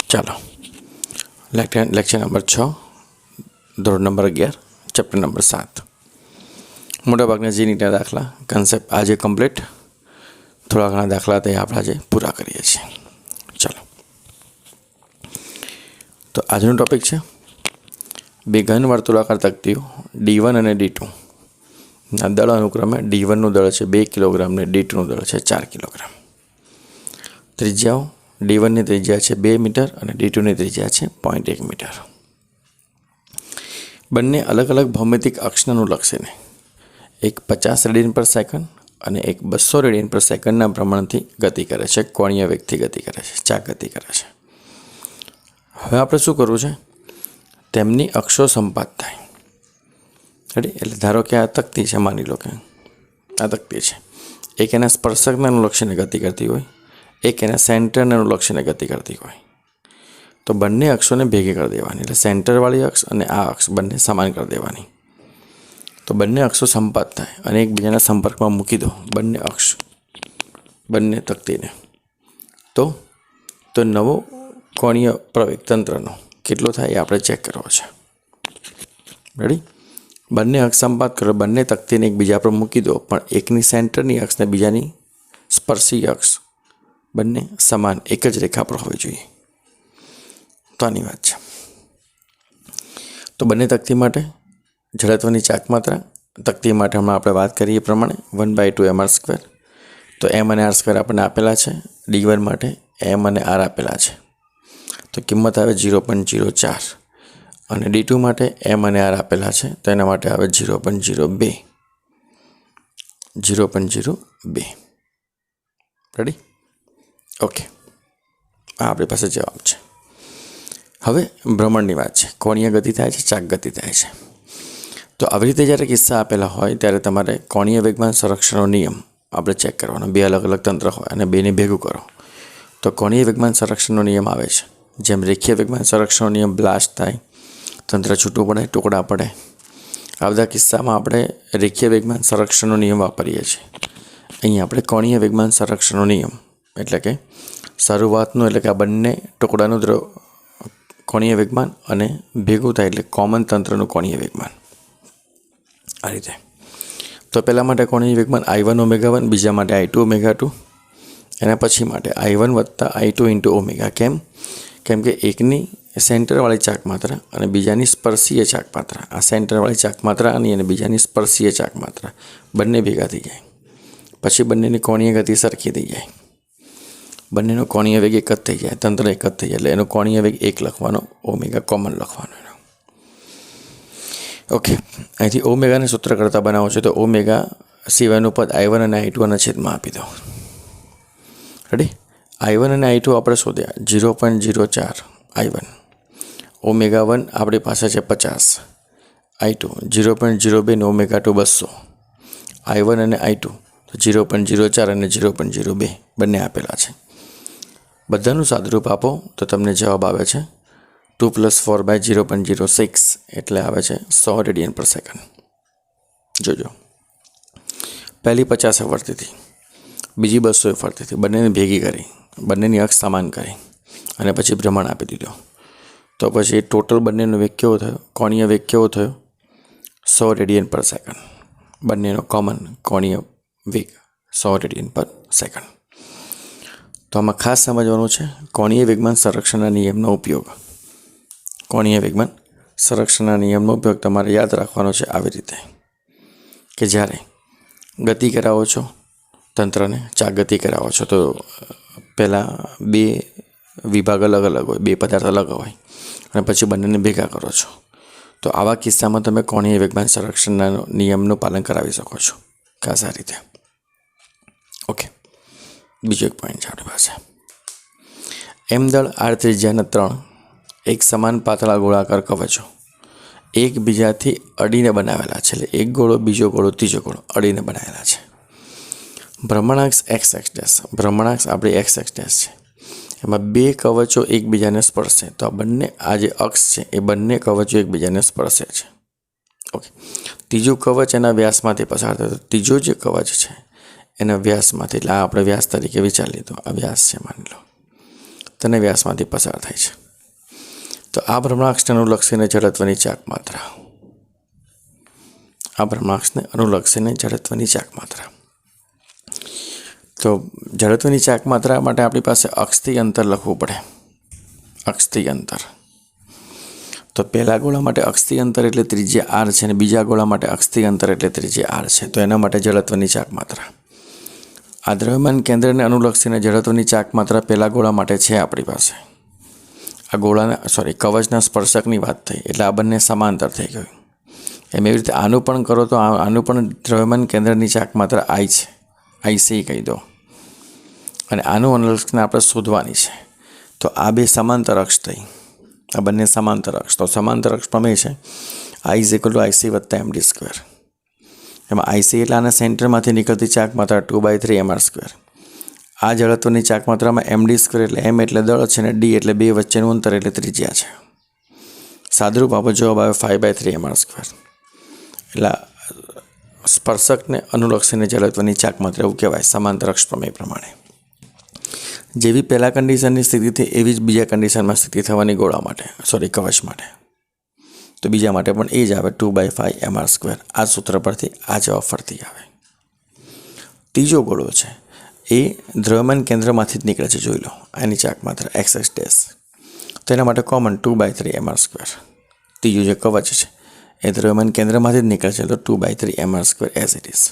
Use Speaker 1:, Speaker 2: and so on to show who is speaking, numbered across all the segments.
Speaker 1: ચાલો lecture number 6 ધોરણ number 11 chapter number 7 મોટાભાગના જીનીના દાખલા કન્સેપ્ટ આજે કમ્પ્લીટ. થોડા ઘણા દાખલા તે આપણે આજે પૂરા કરીએ છીએ. ચાલો, તો આજનો ટોપિક છે બે ઘન વર્તુળાકાર તકતીઓ D1 અને D2 ના દળ અનુક્રમે D1નું દળ છે 2 કિલોગ્રામ ને D2નું દળ છે 4 કિલોગ્રામ. ત્રિજ્યાઓ D1ની ત્રિજ્યા છે 2 મીટર અને D2ની ત્રિજ્યા છે 0.1 મીટર. બંને અલગ અલગ ભૌમિતિક અક્ષને અનુલક્ષીને એક 50 રેડિયન પર સેકન્ડ અને એક 200 રેડિયન પર સેકન્ડના પ્રમાણથી ગતિ કરે છે, કોણીય વેગથી ગતિ કરે છે, ચાક ગતિ કરે છે. હવે આપણે શું કરવું છે? તેમની અક્ષો સંપાત થાય. રેડી? એટલે ધારો કે આ તકતી છે, માની લો કે આ તકતી છે, એક એના સ્પર્શકને અનુલક્ષીને ગતિ કરતી હોય, એક એના સેન્ટરને અનુલક્ષીને ગતિ કરતી હોય. તો બંને અક્ષોને ભેગી કરી દેવાની, એટલે સેન્ટરવાળી અક્ષ અને આ અક્ષ બંને સમાન કરી દેવાની. તો બંને અક્ષો સંપાત થાય અને એકબીજાના સંપર્કમાં મૂકી દો બંને અક્ષ, બંને તકતીને. તો નવો કોણીય પ્રવેગ તંત્રનો કેટલો થાય એ આપણે ચેક કરવો છે. રેડી? બંને અક્ષ સંપાત કરો, બંને તકતીને એકબીજા પર મૂકી દો, પણ એકની સેન્ટરની અક્ષ ને બીજાની સ્પર્શી અક્ષ બંને સમાન એક જ રેખા પર હોવી જોઈએ. તો આની વાત છે. તો બંને તકતી માટે જડત્વની ચાક માત્રા, તકતી માટે હમણાં આપણે વાત કરીએ પ્રમાણે 1/2 mr². તો m અને r² આપણને આપેલા છે. D1 માટે m અને r આપેલા છે, તો કિંમત આવે 0.04. અને D2 માટે m અને r આપેલા છે, તો એના માટે આવે 0.02. રેડી? ઓકે, આ આપણી પાસે જવાબ છે. હવે ભ્રમણની વાત છે. કોણીય ગતિ થાય છે, ચાક ગતિ થાય છે. તો આવી રીતે જ્યારે કિસ્સા આપેલા હોય ત્યારે તમારે કોણીય વેગમાન સંરક્ષણનો નિયમ આપણે ચેક કરવાનો. બે અલગ અલગ તંત્ર હોય અને બેને ભેગું કરો તો કોણીય વેગમાન સંરક્ષણનો નિયમ આવે છે. જેમ રેખીય વેગમાન સંરક્ષણનો નિયમ બ્લાસ્ટ થાય, તંત્ર છૂટું પડે, ટુકડા પડે, આ બધા કિસ્સામાં આપણે રેખીય વેગમાન સંરક્ષણનો નિયમ વાપરીએ છીએ. અહીં આપણે કોણીય વેગમાન સંરક્ષણનો નિયમ એટલે કે શરૂઆતનું, એટલે કે આ બંને ટુકડાનું કોણીય વેગમાન અને ભેગું થાય એટલે કોમન તંત્રનું કોણીય વેગમાન. આ રીતે. તો પહેલા માટે કોણીય વેગમાન I1 ω1, બીજા માટે I2 ω2, એના પછી માટે I1 + I2 × ω. કેમ કે એકની સેન્ટરવાળી ચાક માત્રા અને બીજાની સ્પર્શીય ચાક માત્રા, આ સેન્ટરવાળી ચાક માત્રા અને બીજાની સ્પર્શીય ચાક માત્રા બંને ભેગા થઈ જાય. પછી બંનેની કોણીય ગતિ સરખી થઈ જાય, બંનેનો કોણીય વેગ એક જ થઈ જાય, તંત્ર એક જ થઈ જાય, એટલે એનો કોણીય વેગ 1 લખવાનો, ઓમેગા કોમન લખવાનો. ઓકે, અહીંથી ઓમેગાને સૂત્ર કરતાં બનાવો છો તો ઓમેગા સિવાયનું પદ I1 અને I2 ના છેદમાં આપી દો. રેડી? I1 અને I2 આપણે શોધ્યા 0.04 I1, ω1 આપણી પાસે છે 50, I2 0.02 ને ω2 200. I1 અને I2 તો 0.04 અને 0.02 બંને આપેલા છે. બધાનું સાદુરૂપ આપો તો તમને જવાબ આવે છે 2 + 4/0.06, એટલે આવે છે 100 રેડિયન પર સેકન્ડ. જોજો, પહેલી 50 ફરતી હતી, બીજી 200 ફરતી હતી, બંનેને ભેગી કરી, બંનેની અક્ષ સમાન કરી અને પછી ભ્રમણ આપી દીધો. તો પછી ટોટલ બંનેનો વેગ કેવો થયો? કોણીય વેગ કેવો થયો? 100 રેડિયન પર સેકન્ડ. બંનેનો કોમન કોણીય વેગ 100 રેડિયન પર સેકન્ડ. તો આમાં ખાસ સમજવાનું છે કોણીય વેગમાન સંરક્ષણના નિયમનો ઉપયોગ. કોણીય વેગમાન સંરક્ષણના નિયમનો ઉપયોગ તમારે યાદ રાખવાનો છે આવી રીતે કે જ્યારે ગતિ કરાવો છો તંત્રને, ચાક ગતિ કરાવો છો, તો પહેલાં બે વિભાગ અલગ અલગ હોય, બે પદાર્થ અલગ હોય અને પછી બંનેને ભેગા કરો છો. તો આવા કિસ્સામાં તમે કોણીય વેગમાન સંરક્ષણના નિયમનું પાલન કરાવી શકો છો ખાસ આ રીતે. ઓકે, બીજો એક પોઈન્ટ છે આપણી પાસે. M દળ R ત્રિજ્યાના 3 એક સમાન પાતળા ગોળાકાર કવચો એકબીજાથી અડીને બનાવેલા છે. એટલે એક ગોળો, બીજો ગોળો, ત્રીજો ગોળો અડીને બનાવેલા છે. ભ્રમણાક્ષ x(x'), ભ્રમણાક્ષ આપણી x(x') છે, એમાં બે કવચો એકબીજાને સ્પર્શે. તો આ બંને, આ જે અક્ષ છે એ બંને કવચો એકબીજાને સ્પર્શે છે. ઓકે, ત્રીજું કવચ એના વ્યાસમાંથી પસાર થયો. ત્રીજો જે કવચ છે એના વ્યાસમાંથી, એટલે આ આપણે વ્યાસ તરીકે વિચારી લીધો, આ વ્યાસ છે માની લો. તેને વ્યાસમાંથી પસાર થાય છે. તો આ ભ્રમણાક્ષને અનુલક્ષીને જડત્વની ચાક માત્રા, આ ભ્રમણાક્ષને અનુલક્ષીને જડત્વની ચાક માત્રા. તો જડત્વની ચાક માત્રા માટે આપણી પાસે અક્ષથી અંતર લખવું પડે. અક્ષથી અંતર, તો પહેલા ગોળા માટે અક્ષથી અંતર એટલે ત્રિજ્યા r છે અને બીજા ગોળા માટે અક્ષથી અંતર એટલે ત્રિજ્યા r છે. તો એના માટે જડત્વની ચાક માત્રા. આ દ્રવ્યમાન કેન્દ્રને અનુલક્ષીને જડત્વની ચાક માત્રા પહેલા ગોળા માટે છે આપણી પાસે. આ ગોળાના કવચના સ્પર્શકની વાત થઈ એટલે આ બંને સમાંતર થઈ ગયું. એવી રીતે આનું પણ કરો તો આનું પણ દ્રવ્યમાન કેન્દ્રની ચાક માત્રા I છે, IC કહી દો. અને આનું અનુલક્ષને આપણે શોધવાની છે. તો આ બે સમાંતર અક્ષ થઈ, આ બંને સમાંતર અક્ષ. તો સમાંતર અક્ષ પ્રમેય છે I = IC + MD². એમાં IC એટલે આના સેન્ટરમાંથી નીકળતી ચાક માત્રા 2/3 mr². આ જડત્વની ચાક માત્રામાં MD² એટલે M એટલે દળ છે અને D એટલે બે વચ્ચેનું અંતર એટલે ત્રિજ્યા છે. સાદરૂપ આપો જવાબ આવે 5/3 mr². એટલે સ્પર્શકને અનુલક્ષીને જડત્વની ચાક માત્રા એવું કહેવાય સમાંતર અક્ષ પ્રમેય પ્રમાણે. જેવી પહેલા કન્ડિશનની સ્થિતિથી એવી જ બીજા કન્ડિશનમાં સ્થિતિ થવાની ગોળા માટે, કવચ માટે. તો બીજા માટે પણ એ જ આવે 2/5 mr². આ સૂત્ર પરથી આ જવાબ ફરતી આવે. ત્રીજો ગોળો છે એ દ્રવ્યમાન કેન્દ્રમાંથી જ નીકળે છે. જોઈ લો આની ચાક માત્રા xx'. તો એના માટે કોમન 2/3 mr². ત્રીજું જે કવચ છે એ દ્રવ્યમાન કેન્દ્રમાંથી જ નીકળે છે એટલે 2/3 mr² એઝ ઇટ ઇઝ.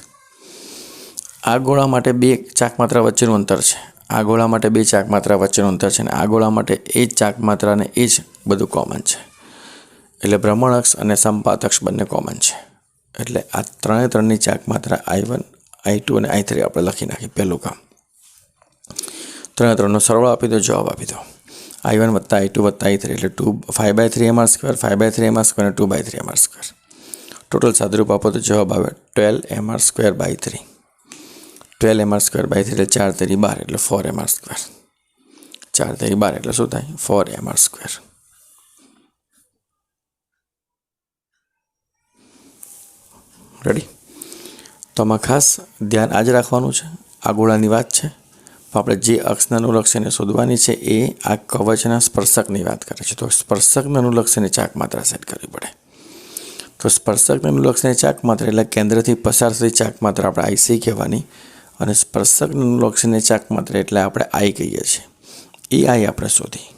Speaker 1: આ ગોળા માટે બે ચાક માત્રા વચ્ચેનું અંતર છે. આ ગોળા માટે બે ચાક માત્રા વચ્ચેનું અંતર છે અને આ ગોળા માટે એ જ ચાક માત્રાને એ જ બધું કોમન છે. એટલે ભ્રમણ અક્ષ અને સંપાત અક્ષ બંને કોમન છે. એટલે આ ત્રણની ચાક માત્રા I1, I2 અને I3 આપણે લખી નાખી. પહેલું કામ ત્રણનો સરવાળો આપી દો, જવાબ આપી દો. I1 + I2 + I3 એટલે 5/3 mr², 5/3 mr² અને 2/3 mr². ટોટલ સાદરૂપ આપો તો જવાબ આવે 12 mr²/3. 12 mr²/3 એટલે 4 તેરી 12 એટલે 4 mr². 4 તેરી 12 એટલે શું થાય? 4 mr². રેડી? તો આમાં ખાસ ધ્યાન આજ રાખવાનું છે. આ ગોળાની વાત છે. આપણે જે અક્ષને અનુલક્ષીને શોધવાની છે એ આ કવચના સ્પર્શકની વાત કરે છે. તો સ્પર્શકને અનુલક્ષીને ચાક માત્રા સેટ કરવી પડે. તો સ્પર્શકને અનુલક્ષીને ચાક માત્રા એટલે કેન્દ્રથી પસાર થતી ચાક માત્રા આપણે IC કહેવાની અને સ્પર્શકને અનુલક્ષીને ચાક માત્રા એટલે આપણે I કહીએ છીએ. એ I આપણે શોધી.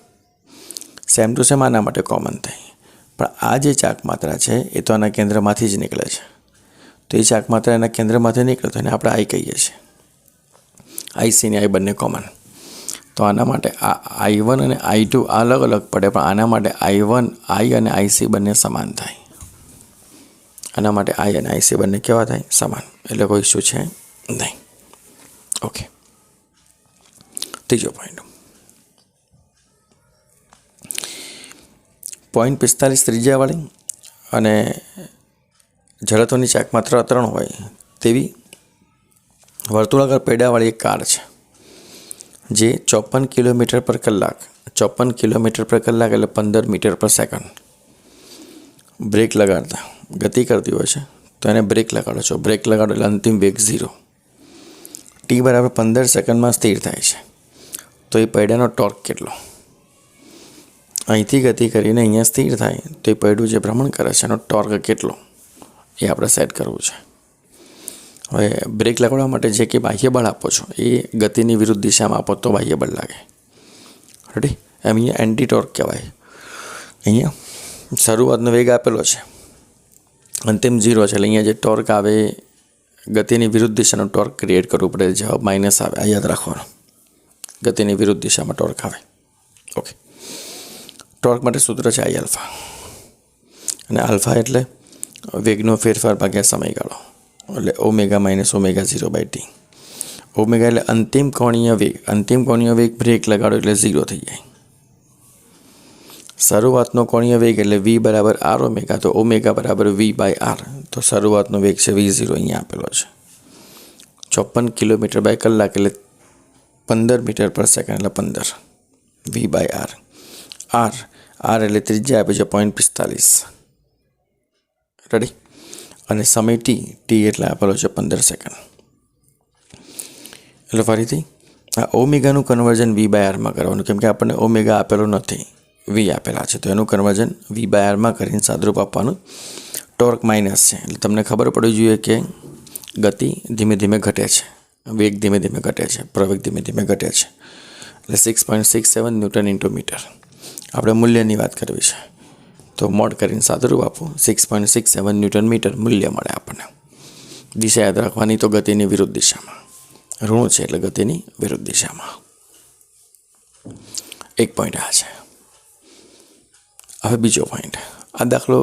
Speaker 1: સેમ ટુ સેમ આના માટે કોમન થાય. પણ આ જે ચાક માત્રા છે એ તો આના કેન્દ્રમાંથી જ નીકળે છે. તો એ ચાક માત્રા એના કેન્દ્રમાંથી નીકળે તો એને આપણે I કહીએ છીએ. IC ને I બંને કોમન. તો આના માટે આ I1 અને I2 અલગ અલગ પડે પણ આના માટે I1, I અને IC બંને સમાન થાય. આના માટે I અને IC બંને કેવા થાય? સમાન. એટલે કોઈ ઇસ્યુ છે નહીં. ઓકે. ત્રીજો પોઈન્ટ. પોઈન્ટ 45 ત્રિજ્યાવાળી અને જડત્વની ચાક માત્રા 3 હોય તેવી વર્તુળાકાર પૈડાવાળી એક કાર છે જે 54 કિલોમીટર પર કલાક 54 કિલોમીટર પર કલાક એટલે 15 મીટર પર સેકન્ડ બ્રેક લગાડતા ગતિ કરતી હોય છે. તો એને બ્રેક લગાડો છો. બ્રેક લગાડો એટલે અંતિમ વેગ 0. t = 15 સેકન્ડમાં સ્થિર થાય છે. તો એ પૈડાનો ટોર્ક કેટલો? અહીંથી ગતિ કરીને અહીંયા સ્થિર થાય તો એ પૈડું જે ભ્રમણ કરે છે એનો ટોર્ક કેટલો એ આપણે સેટ કરવું છે. હવે બ્રેક લગાડવા માટે જે કે બાહ્ય બળ આપો છો એ ગતિની વિરુદ્ધ દિશામાં આપો તો બાહ્ય બળ લાગે. રેડી? એમ અહીંયા એન્ટી ટોર્ક કહેવાય. અહીંયા શરૂઆતનો વેગ આપેલો છે, અંતિમ 0 છે એટલે અહીંયા જે ટોર્ક આવે ગતિની વિરુદ્ધ દિશાનો ટોર્ક ક્રિએટ કરવું પડે. જવાબ માઇનસ આવે. આ યાદ રાખવાનો. ગતિની વિરુદ્ધ દિશામાં ટોર્ક આવે. ઓકે. ટોર્ક માટે સૂત્ર છે I α અને આલ્ફા એટલે વેગનો ફેરફાર ભાગ્યા સમયગાળો એટલે ઓમેગા - ω0/t. ઓમેગા એટલે અંતિમ કોણીય વેગ. અંતિમ કોણીય વેગ બ્રેક લગાડો એટલે 0 થઈ જાય. શરૂઆતનો કોણીય વેગ એટલે v = r ઓમેગા. તો ઓમેગા = v/r. તો શરૂઆતનો વેગ છે v0 અહીંયા આપેલો છે. 54 કિલોમીટર બાય કલાક એટલે 15 મીટર પર સેકન્ડ એટલે 15 v/r. r એટલે ત્રિજ્યા આપે છે 0.45. રેડી? અને સમય t એટલે આપેલો છે 15 સેકન્ડ. એટલે ફરીથી આ ઓમેગાનું કન્વર્ઝન વી બાય આરમાં કરવાનું, કેમ કે આપણને ઓમેગા આપેલો નથી, વી આપેલા છે, તો એનું કન્વર્ઝન વી બાય આરમાં કરીને સાદરૂપ આપવાનું. ટોર્ક માઇનસ છે એટલે તમને ખબર પડવી જોઈએ કે ગતિ ધીમે ધીમે ઘટે છે, વેગ ધીમે ધીમે ઘટે છે, પ્રવેગ ધીમે ધીમે ઘટે છે. એટલે 6.67 ન્યૂટન ઇન્ટુ મીટર આપણે મૂલ્યની વાત કરવી છે, તો મોડ કરીને સાદુરૂપ આપવું 6.67 ન્યૂટન મીટર મૂલ્ય મળે આપણને. દિશા યાદ રાખવાની, તો ગતિની વિરુદ્ધ દિશામાં, ઋણ છે એટલે ગતિની વિરુદ્ધ દિશામાં. એક પોઈન્ટ આ છે. હવે બીજો પોઈન્ટ, આ દાખલો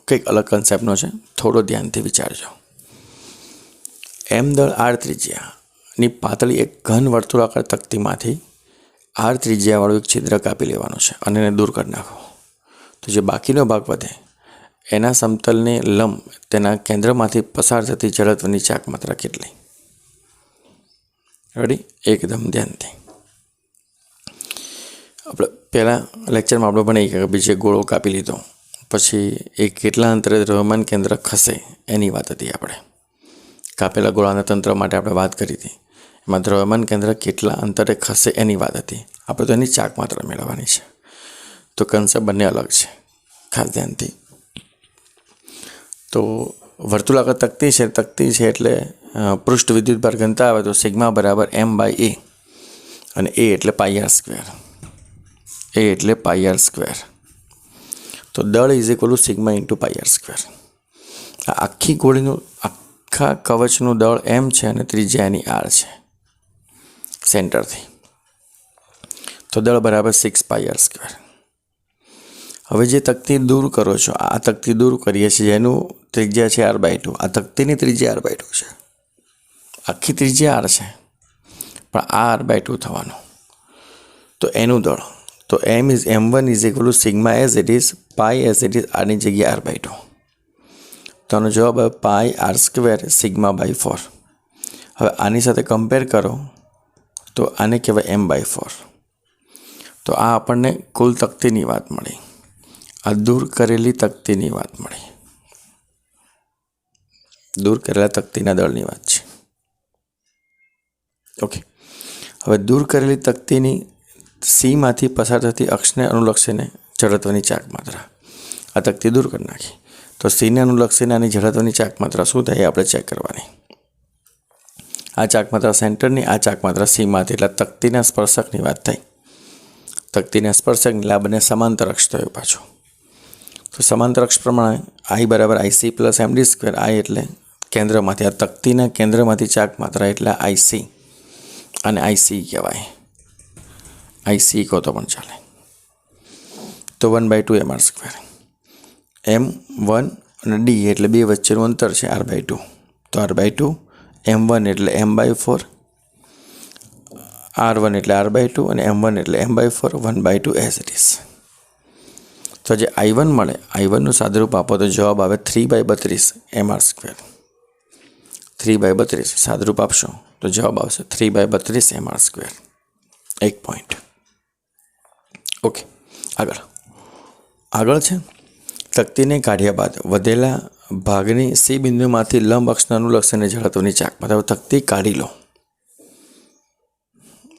Speaker 1: કંઈક અલગ કન્સેપ્ટનો છે, થોડો ધ્યાનથી વિચારજો. એમ દળ આર ત્રિજ્યાની પાતળી એક ઘન વર્તુળાકાર તકતીમાંથી આર ત્રિજ્યાવાળું એક છિદ્ર કાપી લેવાનું છે અને એને દૂર કરી નાખો. તો જે બાકીનો ભાગ વધે એના સમતલને લંબ તેના કેન્દ્રમાંથી પસાર થતી જડત્વની ચાક માત્રા કેટલી? રેડી? એકદમ ધ્યાનથી. આપણે પહેલાં લેક્ચરમાં આપણે ભણી ગયા કે બીજે ગોળો કાપી લીધો, પછી એ કેટલા અંતરે દ્રવ્યમાન કેન્દ્ર ખસે એની વાત હતી. આપણે કાપેલા ગોળાના તંત્ર માટે આપણે વાત કરી હતી, એમાં દ્રવ્યમાન કેન્દ્ર કેટલા અંતરે ખસે એની વાત હતી. આપણે તો એની ચાક માત્રા મેળવવાની છે. તો કન્સેપ્ટ બંને અલગ છે, ખાસ ધ્યાનથી. તો વર્તુળાકાર તકતી છે એટલે પૃષ્ઠ વિદ્યુતભાર ઘનતા આવે તો સિગ્મા બરાબર એમ બાય એ, અને એ એટલે પાઈ આર સ્ક્વેર. એ એટલે પાઈ આર સ્ક્વેર. તો દળ is equal to sigma into pi R square. આ આખી ગોળીનું આખા કવચનું દળ એમ છે અને ત્રિજ્યા એની આર છે સેન્ટરથી. તો દળ બરાબર 6 પાઈ આર સ્ક્વેર. હવે જે તકતી દૂર કરો છો, આ તકતી દૂર કરીએ છીએ જેનું ત્રિજ્યા છે r/2. આ તકતીની ત્રિજ્યા r/2 છે, આખી ત્રિજ્યા r છે, પણ આ r/2 થવાનું. તો એનું દળ, તો m1 is equal to sigma as it is, pi as it is, આની જગ્યાએ r/2. તો આનો જવાબ આવે પાઈ આર સ્ક્વેર સિગ્મા બાય 4. હવે આની સાથે કમ્પેર કરો તો આને કહેવાય m/4. તો આ આપણને કુલ તકતીની વાત મળી, આ દૂર કરેલી તકતીની વાત મળી, દૂર કરેલા તકતીના દળની વાત છે. ઓકે, હવે દૂર કરેલી તકતીની સીમાંથી પસાર થતી અક્ષને અનુલક્ષીને જડત્વની ચાક માત્રા, આ તકતી દૂર કરી નાખી તો સીને અનુલક્ષીને આની જડત્વની ચાક માત્રા શું થાય એ આપણે ચેક કરવાની. આ ચાક માત્રા સેન્ટરની, આ ચાક માત્રા સીમાંથી, એટલે તકતીના સ્પર્શકની વાત થઈ. તકતીના સ્પર્શકની એટલે આ બંને સમાંતર અક્ષ થયો પાછો. તો સમાંતર અક્ષ પ્રમાણે આઈ બરાબર આઈસી પ્લસ એમડી સ્ક્વેર. આઈ એટલે કેન્દ્રમાંથી, આ તકતીના કેન્દ્રમાંથી ચાક માત્રા એટલે આઈસી, અને આઈસી કહેવાય. આઈસી કહો તો પણ ચાલે. તો 1/2 mr સ્ક્વેર. m1 અને ડી એટલે બે વચ્ચેનું અંતર છે r/2. તો r/2, m1 એટલે m/4, r1 એટલે r/2 અને m1 એટલે m/4, 1/2 એઝ ઇટ ઇઝ. તો જે I1 મળે, I1નું સાદુરૂપ આપો તો જવાબ આવે 3/32 mr સ્ક્વેર. 3/32 સાદુરૂપ આપશો તો જવાબ આવશે 3/32 mr સ્ક્વેર. એક પોઈન્ટ. ઓકે, આગળ છે તકતીને કાઢ્યા બાદ વધેલા ભાગની સી બિંદુમાંથી લંબ અક્ષને અનુલક્ષીને જડત્વની ચાક માત્રા. તકતી કાઢી લો,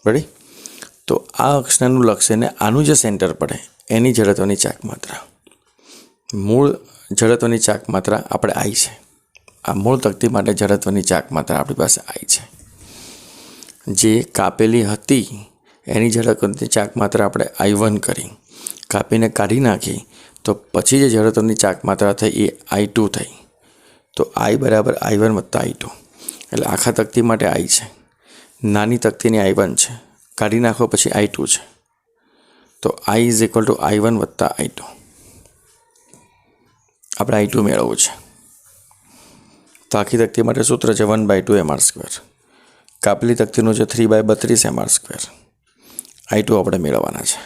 Speaker 1: રેડી? તો આ અક્ષને અનુલક્ષીને આનું જે સેન્ટર પડે એની જડત્વની ચાક માત્રા, મૂળ જડત્વની ચાક માત્રા આપણે આઈ છે. આ મૂળ તકતી માટે જડત્વની ચાક માત્રા આપણી પાસે આઈ છે. જે કાપેલી હતી એની જડત્વની ચાક માત્રા આપણે I1 કરી, કાપીને કાઢી નાખી તો પછી જે જડત્વની ચાક માત્રા થઈ એ I2 થઈ. તો I બરાબર I1 વત્તા I2, એટલે આખા તકતી માટે I છે, નાની તકતીની I1 છે, કાઢી નાખો પછી I2 છે. તો I is equal two I1 વત્તા I2. આપણે I2 મેળવવું છે. તો આખી તકતી માટે સૂત્ર છે 1/2 mr સ્ક્વેર. કાપેલી તકતીનું છે 3/32 mr સ્ક્વેર. I2 આપણે મેળવવાના છે.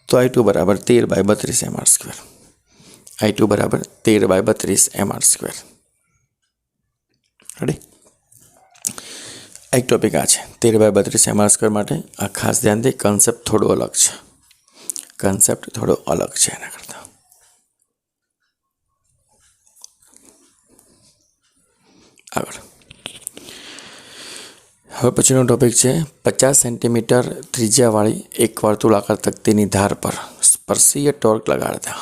Speaker 1: તો I2 બરાબર 13/32 mr સ્ક્વેર. I2 બરાબર 13/32 mr સ્ક્વેર. રેડી? એક ટોપિક આ છે 13/32 mr સ્ક્વેર માટે. આ ખાસ ધ્યાનથી, કન્સેપ્ટ થોડો અલગ છે, કન્સેપ્ટ થોડો અલગ છે એના કરતાં. આગળ હવે પછીનો ટોપિક છે 50 સેન્ટીમીટર ત્રિજ્યાવાળી એક વર્તુળાકાર તકતીની ધાર પર સ્પર્શીય ટોર્ક લગાડતા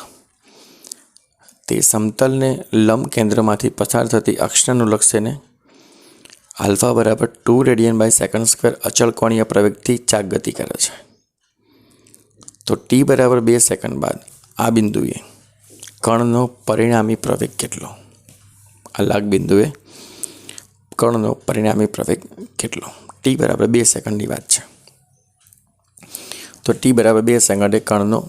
Speaker 1: તે સમતલને લંબ કેન્દ્રમાંથી પસાર થતી અક્ષાનુલક્ષીને આલ્ફા બરાબર 2 રેડિયન બાય સેકન્ડ સ્ક્વેર અચળ કોણીય પ્રવેગથી ચાક ગતિ કરે છે. તો ટી બરાબર 2 સેકન્ડ બાદ આ બિંદુએ કણનો પરિણામી પ્રવેગ કેટલો? આ લાગ બિંદુએ કણનો પરિણામી પ્રવેગ કેટલો? ટી બરાબર 2 સેકન્ડની વાત છે. તો ટી બરાબર 2 સેકન્ડે કણનો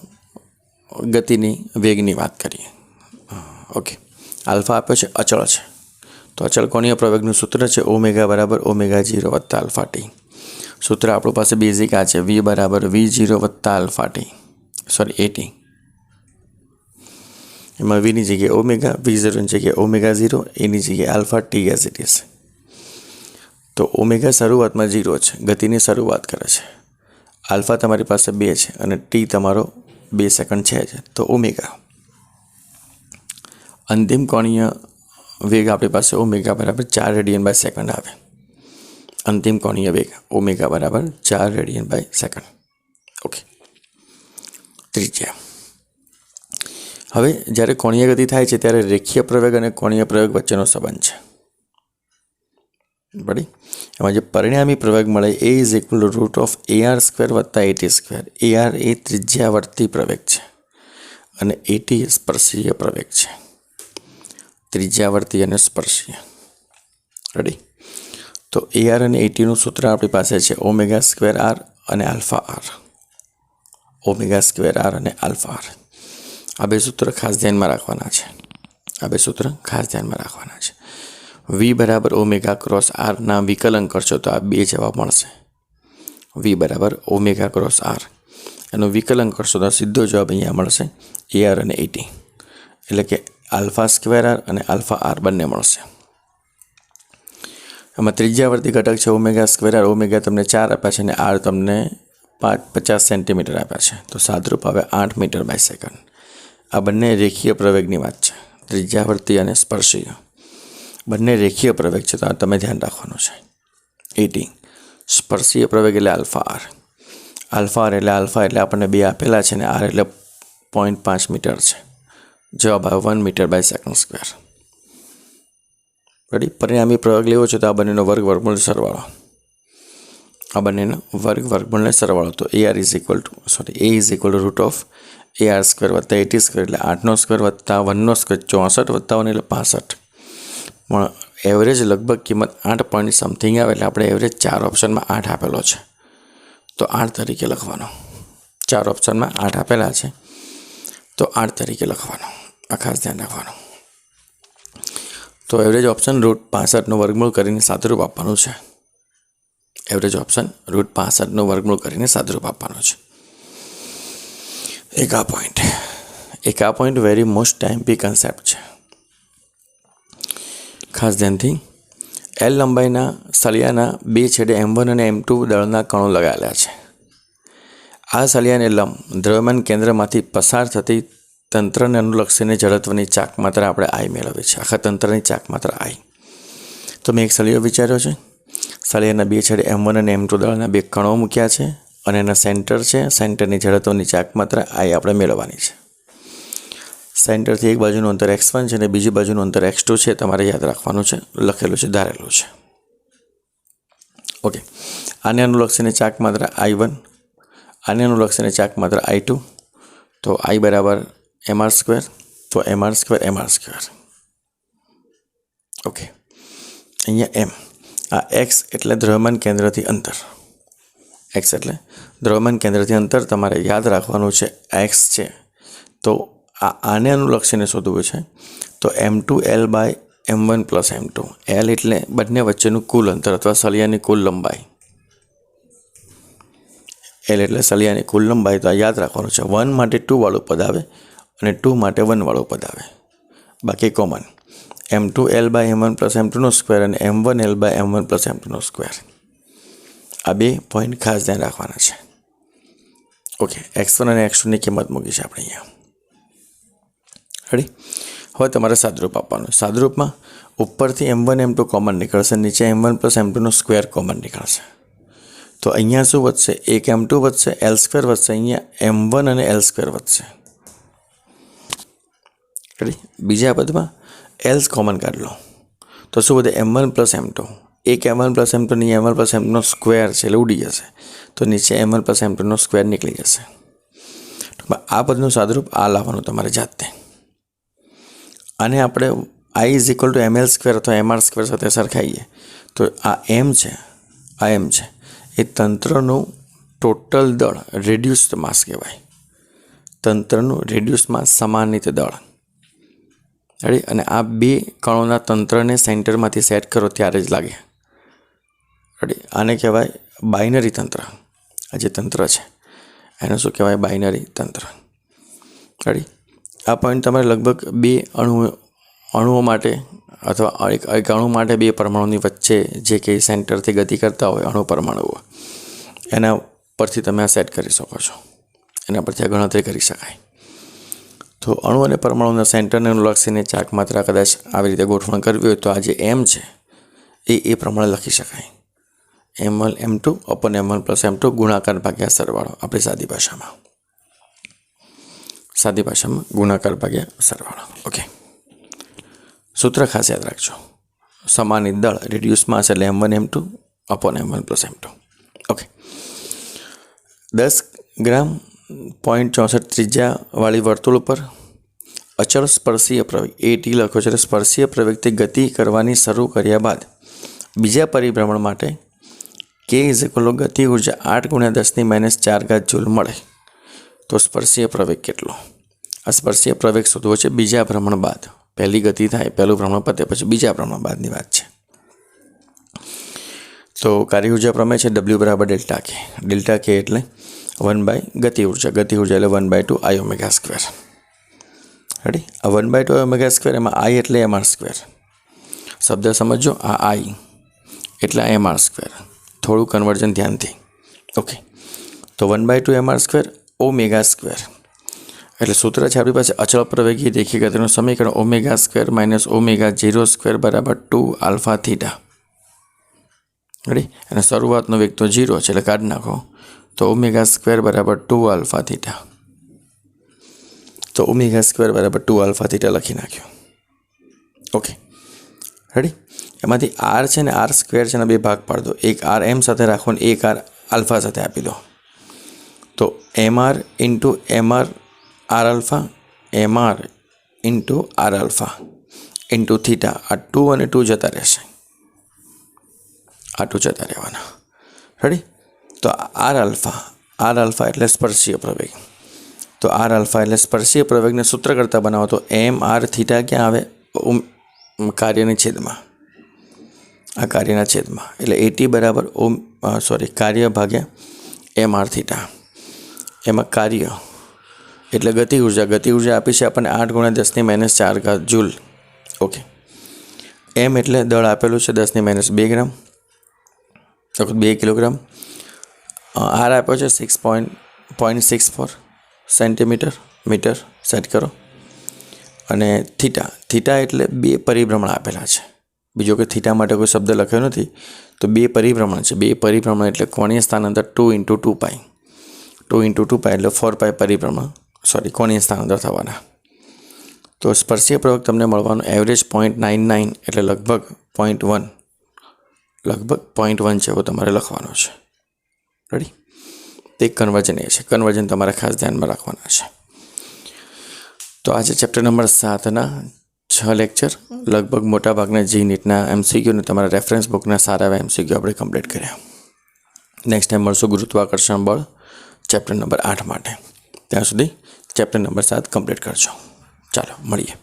Speaker 1: ગતિની વેગની વાત કરીએ. ઓકે, આલ્ફા આપ્યો છે, અચળ છે. તો અચળ કોણીય પ્રવેગનું સૂત્ર છે ઓમેગા બરાબર ઓમેગા 0 વત્તા આલ્ફા ટી. સૂત્ર આપણું પાસે બેઝિક આ છે, વી બરાબર V0 વત્તા આલ્ફા ટી, સોરી એટી. એમાં વીની જગ્યાએ ઓમેગા, V0ની જગ્યાએ ઓમેગા 0, એની જગ્યાએ alpha T as it is. તો ઓમેગા શરૂઆતમાં 0 છે, ગતિની શરૂઆત કરે છે. આલ્ફા તમારી પાસે 2 છે અને ટી તમારો 2 સેકન્ડ છે. તો ઓમેગા અંતિમ કોણીય વેગ આપણી પાસે ઓમેગા બરાબર 4 રેડિયન બાય સેકન્ડ આવે. અંતિમ કોણીય વેગ ઓમેગા બરાબર 4 રેડિયન બાય સેકન્ડ. ઓકે, ત્રિજ્યા. હવે જ્યારે કોણીય ગતિ થાય છે ત્યારે રેખીય પ્રવેગ અને કોણીય પ્રવેગ વચ્ચેનો સંબંધ છે. બરાબર, એમાં જે પરિણામી પ્રવેગ મળે એ is equal to root of AR square વત્તા AT સ્ક્વેર. AR એ ત્રિજ્યાવર્તી પ્રવેગ છે અને AT એ સ્પર્શીય પ્રવેગ છે. ત્રિજ્યાવર્તી અને સ્પર્શીય. રેડી? તો AR અને ATનું સૂત્ર આપણી પાસે છે ઓમેગા સ્ક્વેર R અને alpha R. Omega square R અને આલ્ફા R. આ બે સૂત્ર ખાસ ધ્યાનમાં રાખવાના છે. V બરાબર ઓમેગા ક્રોસ R ના વિકલન કરશો તો આ 2 જવાબ મળશે. V બરાબર ઓમેગા ક્રોસ R એનું વિકલન કરશો તો સીધો જવાબ અહીંયા મળશે AR અને AT. એટલે કે આલ્ફા સ્ક્વેર R અને આલ્ફા R બંને મળશે. એમાં ત્રિજ્યાવર્તી ઘટક છે ઓમેગા સ્ક્વેર R. ઓમેગા તમને 4 આપ્યા છે અને R તમને 50 સેન્ટીમીટર આપ્યા છે. તો સાદરૂપ આવે 8 મીટર બાય સેકન્ડ. આ બંને રેખીય પ્રવેગની વાત છે. ત્રિજ્યાવર્તી અને સ્પર્શીય બંને રેખીય પ્રવેગ છે, તો તમે ધ્યાન રાખવાનું છે. AT સ્પર્શીય પ્રવેગ એટલે આલ્ફા R. આલ્ફા એટલે આપણને 2 આપેલા છે અને R એટલે 0.5 મીટર છે. જવાબ આવે 1 metre by second square. Ready? પરિણામી પ્રવેગ લેવો છે તો આ બંનેનો વર્ગમૂળ સરવાળો. તો AR is equal to root of AR square વત્તા AT સ્ક્વેર એટલે 8નો સ્ક્વેર વત્તા 1નો સ્ક્વેર 64 વત્તા 1 એટલે 65. પણ એવરેજ લગભગ કિંમત 8 પોઈન્ટ સમથિંગ આવે એટલે આપણે એવરેજ 4 ઓપ્શનમાં 8 આપેલો છે તો 8 તરીકે લખવાનો. 4 ઓપ્શનમાં 8 આપેલા છે તો 8 તરીકે લખવાનો. આ ખાસ ધ્યાન રાખવાનું. તો એવરેજ ઓપ્શન √65નું વર્ગમૂળ કરીને સાદુરૂપ આપવાનું છે. એક આ પોઈન્ટ વેરી મોસ્ટ ટાઈમ્પી કન્સેપ્ટ છે. ખાસ ધ્યાનથી L લંબાઈના સળિયાના 2 છેડે M1 અને M2 દળના કણો લગાવેલા છે. આ સળિયાને લંબ દ્રવ્યમાન કેન્દ્રમાંથી પસાર થતી તંત્રને અનુલક્ષીને જડત્વની ચાક માત્રા આપણે I મેળવી છે. આખા તંત્રની ચાક માત્રા I. તો મેં એક સળિયો વિચાર્યો છે. સળિયાના 2 છેડે M1 અને M2 દળના 2 કણો મૂક્યા છે અને એના સેન્ટર છે. સેન્ટરની જડત્વની ચાક માત્રા I આપણે મેળવવાની છે. સેન્ટરથી એક બાજુનું અંતર x1 છે અને બીજી બાજુનું અંતર x2 છે. તમારે યાદ રાખવાનું છે, લખેલું છે, ધારેલું છે. ઓકે, આને અનુલક્ષીને ચાક માત્રા I1, આને અનુલક્ષીને ચાક માત્રા I2. તો I બરાબર mr સ્ક્વેર. તો mr સ્ક્વેર. ઓકે, અહીંયા m આ x એટલે દ્રવ્યમાન કેન્દ્રથી અંતર. તમારે યાદ રાખવાનું છે x છે. તો આને અનુલક્ષીને શોધવું છે તો M2L by M1 plus M2. L એટલે બંને વચ્ચેનું કુલ અંતર અથવા સળિયાની કુલ લંબાઈ. તો યાદ રાખવાનું છે 1 માટે 2 વાળું પદ આવે અને 2 માટે 1 વાળું પદ આવે. બાકી common M2L by M1 plus M2નો સ્ક્વેર અને M1L બાય M1 પ્લસ M2નો સ્ક્વેર. આ 2 પોઈન્ટ ખાસ ધ્યાન રાખવાના છે. ઓકે, x1 અને x2ની કિંમત મૂકી છે આપણે અહીંયા. રેડી? હવે તમારે સાદરૂપ આપવાનું. સાદરૂપમાં ઉપરથી m1 m2 કોમન નીકળશે, નીચે m1 + m2 સ્ક્વેર કોમન નીકળશે. તો અહીંયા શું વધશે? એક m2 વધશે, l સ્ક્વેર વધશે, અહીંયા m1 અને l સ્ક્વેર વધશે. રેડી? બીજા પદમાં l કોમન કાઢ લો તો શું વધે? m1 + m2. એક m1 + m2 ની m1 + m2 સ્ક્વેર છે એટલે ઉડી જશે, તો નીચે m1 + m2 સ્ક્વેર નીકળી જશે. આ પદનું સાદરૂપ આ લાવવાનું તમારે જાતે. આને આપણે I = ml સ્ક્વેર અથવા mr સ્ક્વેર સાથે સરખાઈએ તો આ m છે, આ m છે, એ તંત્રનું ટોટલ દળ રેડ્યુસ્ડ માસ કહેવાય. તંત્રનું રેડ્યુસ્ડ માસ સમાનિત દળ. રેડી? અને આ બે કણોના તંત્રને સેન્ટરમાંથી સેટ કરો ત્યારે જ લાગે. રેડી? આને કહેવાય બાઇનરી તંત્ર. આ જે તંત્ર છે એને શું કહેવાય? બાઇનરી તંત્ર. રેડી? આ પોઈન્ટ તમારે લગભગ બે અણુઓ માટે અથવા એક અણુ માટે બે પરમાણુની વચ્ચે જે કંઈ સેન્ટરથી ગતિ કરતા હોય અણુ પરમાણુઓ, એના પરથી તમે આ સેટ કરી શકો છો. એના પરથી આ ગણતરી કરી શકાય. તો અણુ અને પરમાણુના સેન્ટરને અનુલક્ષીને ચાક માત્રા કદાચ આવી રીતે ગોઠવણ કરવી હોય તો આ જે m છે એ પ્રમાણે લખી શકાય. m1 m2 / m1 + m2 ગુણાકાર ભાગ્યા સરવાળો. આપણી સાદી ભાષામાં ગુણાકાર ભાગ્યા સરવાળો. ઓકે, સૂત્ર ખાસ યાદ રાખજો. સમાનિત દળ રેડ્યુસ માસ એટલે m1 m2 / m1 + m2. Okay, 10 ગ્રામ 0.64 ત્રિજ્યાવાળી વર્તુળ ઉપર અચળ સ્પર્શીય પ્રવેગ AT લખ્યો છે. સ્પર્શીય પ્રવેગથી ગતિ કરવાની શરૂ કર્યા બાદ બીજા પરિભ્રમણ માટે k = ગતિ ઉર્જા 8 × 10⁻⁴ જૂલ મળે તો સ્પર્શીય પ્રવેગ કેટલો? આ સ્પર્શીય પ્રવેગ શોધવો છે બીજા ભ્રમણ બાદ. પહેલી ગતિ થાય, પહેલું ભ્રમણ પતે પછી બીજા ભ્રમણ બાદની વાત છે. તો કાર્ય ઉર્જા પ્રમેય છે W = ΔK. ΔK એટલે 1 ગતિ ઉર્જા. ગતિ ઉર્જા એટલે 1/2 I⍵². રેડી? આ 1/2 I⍵², એમાં I એટલે mr². શબ્દ સમજો. આ I એટલે mr². થોડું કન્વર્જન ધ્યાનથી. ઓકે, તો 1/2 mr² ω². એટલે સૂત્ર છે આપણી પાસે અચળ પ્રવેગી રેખીય ગતિનું સમીકરણ ω² - ω02 = 2α θ. રેડી? અને શરૂઆતનો વેગ તો 0 છે એટલે કાઢી નાખો તો ω² = 2α θ. તો ω² = 2α θ લખી નાખ્યો. Okay, ready? એમાંથી r છે ને r² છે ને બે ભાગ પાડી દો. એક r m સાથે રાખો ને એક r આલ્ફા સાથે આપી દો. તો mr × mr r alpha, mr × r alpha × theta. આ 2 અને 2 જતા રહેશે, આ 2 જતા રહેવાના. રેડી? તો r alpha એટલે સ્પર્શીય પ્રવેગ. તો r alpha એટલે સ્પર્શીય પ્રવેગને સૂત્ર કરતા બનાવો તો mr થીટા ક્યાં આવે? કાર્યની છેદમાં. આ કાર્યના છેદમાં એટલે AT = કાર્ય ભાગ્યા mr થીટા. એમાં કાર્ય એટલે ગતિ ઉર્જા. ગતિ ઉર્જા આપી છે આપણને 8 × 10⁻⁴ જૂલ. ઓકે, m એટલે દળ આપેલું છે 10⁻2 ગ્રામ, 2 કિલોગ્રામ. r આપ્યો છે 0.64 સેન્ટીમીટર મીટર સેટ કરો. અને થીટા એટલે બે પરિભ્રમણ આપેલા છે. બીજો કે થીટા માટે કોઈ શબ્દ લખ્યો નથી, તો બે પરિભ્રમણ છે. બે પરિભ્રમણ એટલે કોણીય સ્થાનાંતર 2 × 2π. 2 × 2π એટલે 4π પરિભ્રમણ, કોણીય સ્થાનાંતર થવાના. તો સ્પર્શીય પ્રવેગ તમને મળવાનો એવરેજ 0.99 એટલે લગભગ 0.1. લગભગ 0.1 છે, એવો તમારે લખવાનો છે. રેડી? તે કન્વર્જન એ છે. કન્વર્જન તમારે ખાસ ધ્યાનમાં રાખવાના છે. તો આજે ચેપ્ટર નંબર 7ના 6 લેક્ચર લગભગ મોટાભાગના GNETના MCQ ને તમારા રેફરન્સ બુકના સારા એવા MCQ આપણે કમ્પ્લીટ કર્યા. નેક્સ્ટ ટાઈમ મળશું ગુરુત્વાકર્ષણ બળ ચેપ્ટર નંબર 8 માટે. ત્યાં સુધી ચેપ્ટર નંબર 7 કમ્પ્લીટ કરજો. ચાલો મળીએ.